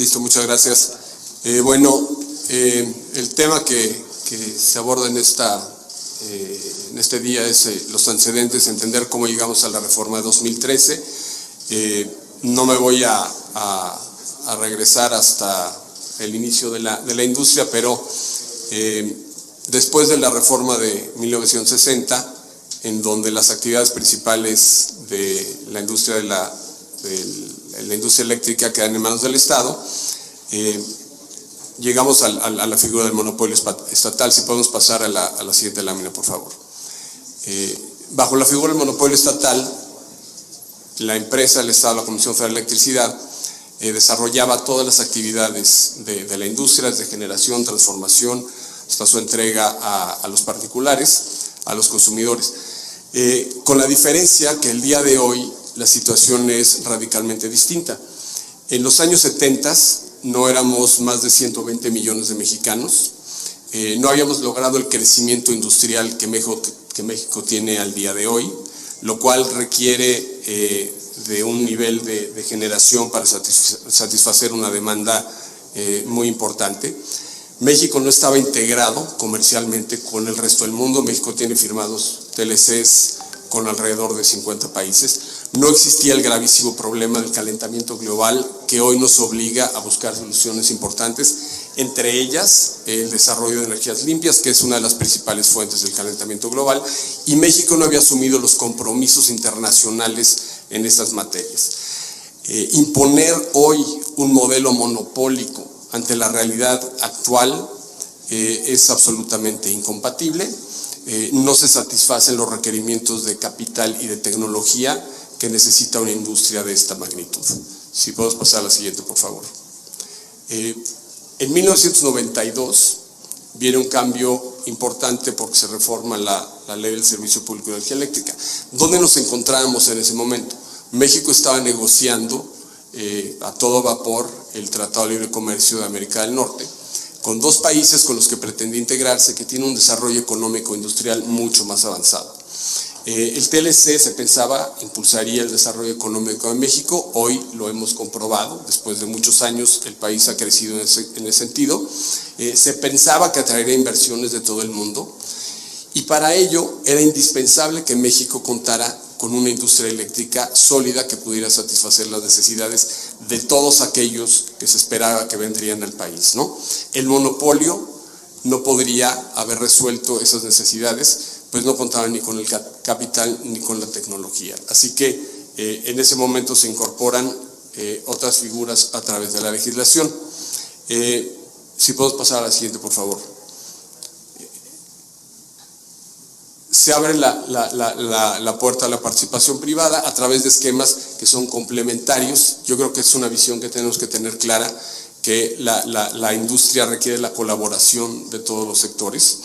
Listo, muchas gracias. El tema que se aborda en este día es los antecedentes, entender cómo llegamos a la reforma de 2013. No me voy a regresar hasta el inicio de la industria, pero después de la reforma de 1960, en donde las actividades principales de la industria la industria eléctrica quedan en manos del Estado, llegamos a la figura del monopolio estatal. Si podemos pasar a la siguiente lámina, por favor. Bajo la figura del monopolio estatal, la empresa, el Estado, la Comisión Federal de Electricidad, desarrollaba todas las actividades de la industria, desde generación, transformación, hasta su entrega a los particulares, a los consumidores. Con la diferencia que el día de hoy la situación es radicalmente distinta. En los años 70 no éramos más de 120 millones de mexicanos, no habíamos logrado el crecimiento industrial que México tiene al día de hoy, lo cual requiere de un nivel de generación para satisfacer una demanda muy importante. México no estaba integrado comercialmente con el resto del mundo. México tiene firmados TLCs con alrededor de 50 países. No existía el gravísimo problema del calentamiento global que hoy nos obliga a buscar soluciones importantes, entre ellas el desarrollo de energías limpias, que es una de las principales fuentes del calentamiento global, y México no había asumido los compromisos internacionales en estas materias. Imponer hoy un modelo monopólico ante la realidad actual es absolutamente incompatible. No se satisfacen los requerimientos de capital y de tecnología que necesita una industria de esta magnitud. Si podemos pasar a la siguiente, por favor. En 1992 viene un cambio importante porque se reforma la ley del Servicio Público de Energía Eléctrica. ¿Dónde nos encontrábamos en ese momento? México estaba negociando a todo vapor el Tratado de Libre Comercio de América del Norte, con dos países con los que pretendía integrarse, que tienen un desarrollo económico industrial mucho más avanzado. El TLC se pensaba impulsaría el desarrollo económico de México. Hoy lo hemos comprobado, después de muchos años el país ha crecido en ese sentido. Se pensaba que atraería inversiones de todo el mundo, y para ello era indispensable que México contara con una industria eléctrica sólida que pudiera satisfacer las necesidades de todos aquellos que se esperaba que vendrían al país, ¿no? El monopolio no podría haber resuelto esas necesidades, pues no contaban ni con el capital ni con la tecnología. Así que en ese momento se incorporan otras figuras a través de la legislación. Si podemos pasar a la siguiente, por favor. Se abre la puerta a la participación privada a través de esquemas que son complementarios. Yo creo que es una visión que tenemos que tener clara, que la industria requiere la colaboración de todos los sectores.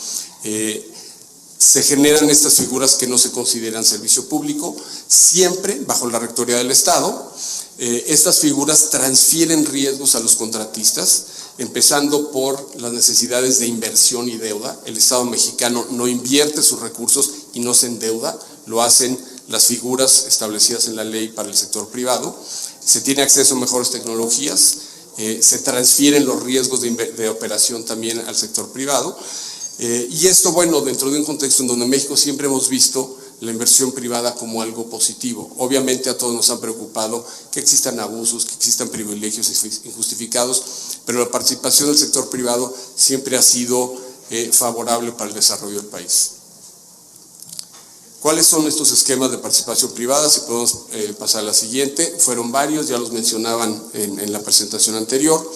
Se generan estas figuras que no se consideran servicio público, siempre bajo la rectoría del Estado. Estas figuras transfieren riesgos a los contratistas, empezando por las necesidades de inversión y deuda. El Estado mexicano no invierte sus recursos y no se endeuda, lo hacen las figuras establecidas en la ley para el sector privado. Se tiene acceso a mejores tecnologías, se transfieren los riesgos de operación también al sector privado. Y esto, bueno, dentro de un contexto en donde en México siempre hemos visto la inversión privada como algo positivo. Obviamente a todos nos ha preocupado que existan abusos, que existan privilegios injustificados, pero la participación del sector privado siempre ha sido favorable para el desarrollo del país. ¿Cuáles son estos esquemas de participación privada? Si podemos pasar a la siguiente. Fueron varios, ya los mencionaban en la presentación anterior.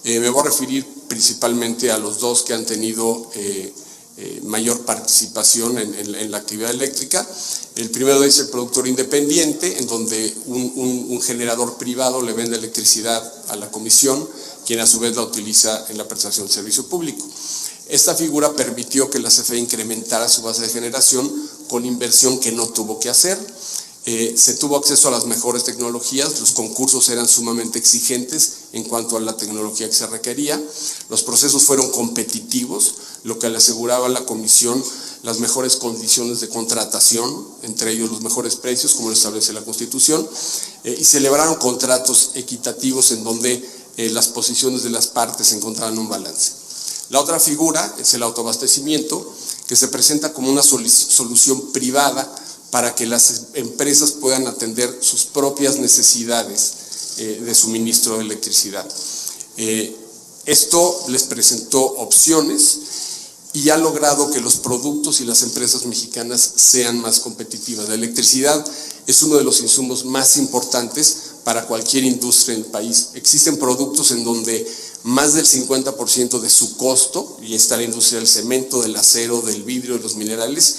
Me voy a referir principalmente a los dos que han tenido mayor participación en la actividad eléctrica. El primero es el productor independiente, en donde un generador privado le vende electricidad a la comisión, quien a su vez la utiliza en la prestación de servicio público. Esta figura permitió que la CFE incrementara su base de generación con inversión que no tuvo que hacer. Se tuvo acceso a las mejores tecnologías, los concursos eran sumamente exigentes en cuanto a la tecnología que se requería, los procesos fueron competitivos, lo que le aseguraba a la comisión las mejores condiciones de contratación, entre ellos los mejores precios, como lo establece la Constitución, y celebraron contratos equitativos en donde las posiciones de las partes encontraban un balance. La otra figura es el autoabastecimiento, que se presenta como una solución privada para que las empresas puedan atender sus propias necesidades de suministro de electricidad. Esto les presentó opciones y ha logrado que los productos y las empresas mexicanas sean más competitivas. La electricidad es uno de los insumos más importantes para cualquier industria en el país. Existen productos en donde más del 50% de su costo, y está la industria del cemento, del acero, del vidrio, de los minerales,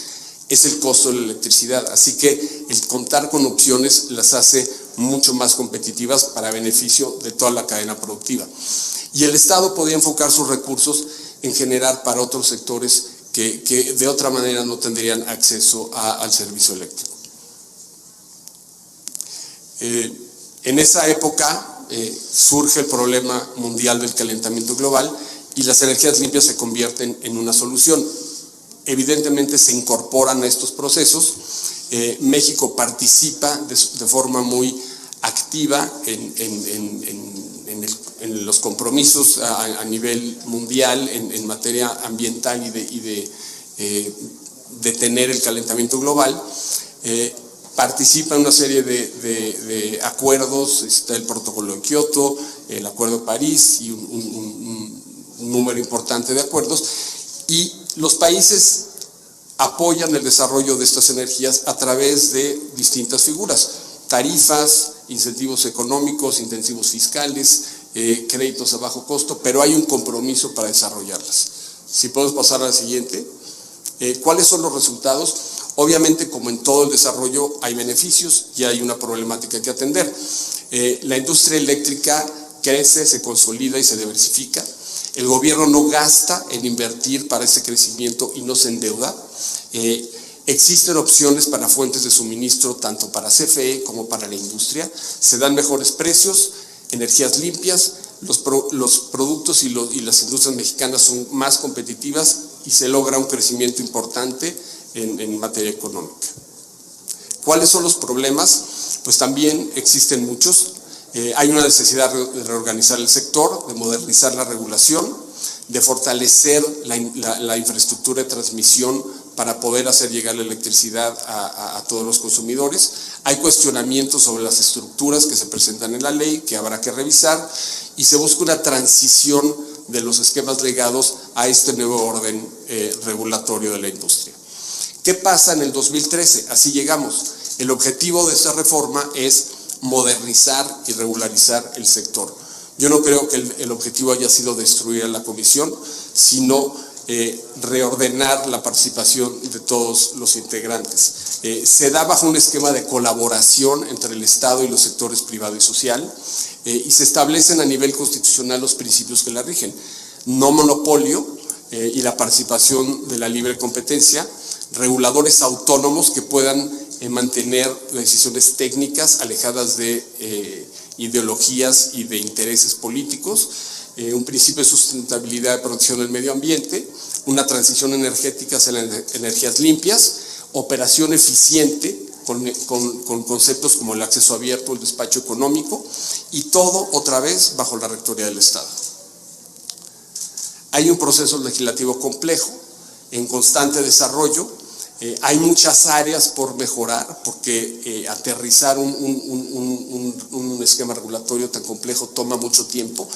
es el costo de la electricidad. Así que el contar con opciones las hace mucho más competitivas para beneficio de toda la cadena productiva. Y el Estado podría enfocar sus recursos en generar para otros sectores que de otra manera no tendrían acceso al servicio eléctrico. En esa época surge el problema mundial del calentamiento global y las energías limpias se convierten en una solución. Evidentemente se incorporan a estos procesos. México participa de forma muy activa en los compromisos a nivel mundial en materia ambiental y de detener el calentamiento global. Participa en una serie de acuerdos, está el protocolo de Kioto, el acuerdo de París y un número importante de acuerdos, y los países apoyan el desarrollo de estas energías a través de distintas figuras: tarifas, incentivos económicos, incentivos fiscales, créditos a bajo costo, pero hay un compromiso para desarrollarlas. Si podemos pasar a la siguiente. ¿Cuáles son los resultados? Obviamente, como en todo el desarrollo, hay beneficios y hay una problemática que atender. La industria eléctrica crece, se consolida y se diversifica. El gobierno no gasta en invertir para ese crecimiento y no se endeuda. Existen opciones para fuentes de suministro tanto para CFE como para la industria. Se dan mejores precios, energías limpias, los productos y las industrias mexicanas son más competitivas y se logra un crecimiento importante en materia económica. ¿Cuáles son los problemas? Pues también existen muchos. Hay una necesidad de reorganizar el sector, de modernizar la regulación, de fortalecer la infraestructura de transmisión para poder hacer llegar la electricidad a todos los consumidores. Hay cuestionamientos sobre las estructuras que se presentan en la ley, que habrá que revisar, y se busca una transición de los esquemas legados a este nuevo orden regulatorio de la industria. ¿Qué pasa en el 2013? Así llegamos. El objetivo de esta reforma es modernizar y regularizar el sector. Yo no creo que el objetivo haya sido destruir a la comisión, sino reordenar la participación de todos los integrantes. Se da bajo un esquema de colaboración entre el Estado y los sectores privado y social, y se establecen a nivel constitucional los principios que la rigen: no monopolio y la participación de la libre competencia, reguladores autónomos que puedan mantener decisiones técnicas alejadas de ideologías y de intereses políticos, un principio de sustentabilidad de protección del medio ambiente, una transición energética hacia las energías limpias, operación eficiente con conceptos como el acceso abierto, el despacho económico, y todo otra vez bajo la rectoría del Estado. Hay un proceso legislativo complejo, en constante desarrollo. Hay muchas áreas por mejorar, porque aterrizar un esquema regulatorio tan complejo toma mucho tiempo,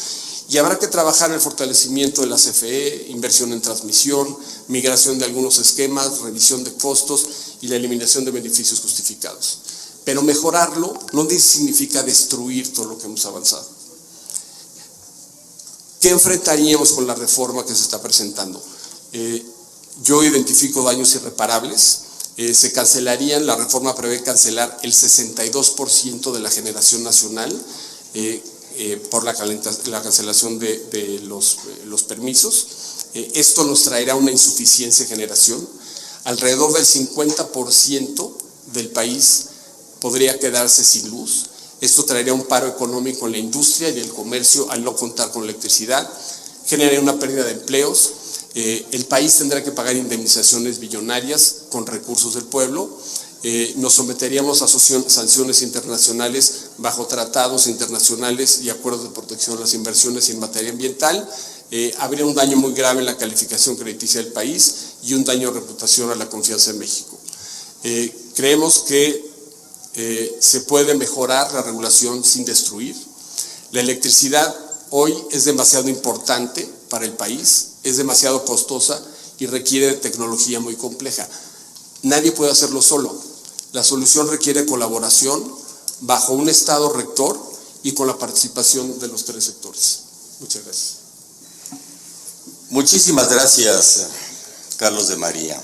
y habrá que trabajar en el fortalecimiento de la CFE, inversión en transmisión, migración de algunos esquemas, revisión de costos y la eliminación de beneficios justificados. Pero mejorarlo no significa destruir todo lo que hemos avanzado. ¿Qué enfrentaríamos con la reforma que se está presentando? Yo identifico daños irreparables. Se cancelarían, la reforma prevé cancelar el 62% de la generación nacional por la cancelación de los permisos. Esto nos traerá una insuficiencia de generación. Alrededor del 50% del país podría quedarse sin luz. Esto traería un paro económico en la industria y el comercio al no contar con electricidad. Generaría una pérdida de empleos. El país tendrá que pagar indemnizaciones billonarias con recursos del pueblo, nos someteríamos a sanciones internacionales bajo tratados internacionales y acuerdos de protección de las inversiones en materia ambiental. Habría un daño muy grave en la calificación crediticia del país y un daño de reputación a la confianza en México. Creemos que se puede mejorar la regulación sin destruir. La electricidad hoy es demasiado importante para el país, es demasiado costosa y requiere de tecnología muy compleja. Nadie puede hacerlo solo. La solución requiere colaboración bajo un Estado rector y con la participación de los 3 sectores. Muchas gracias. Muchísimas gracias, Carlos de María.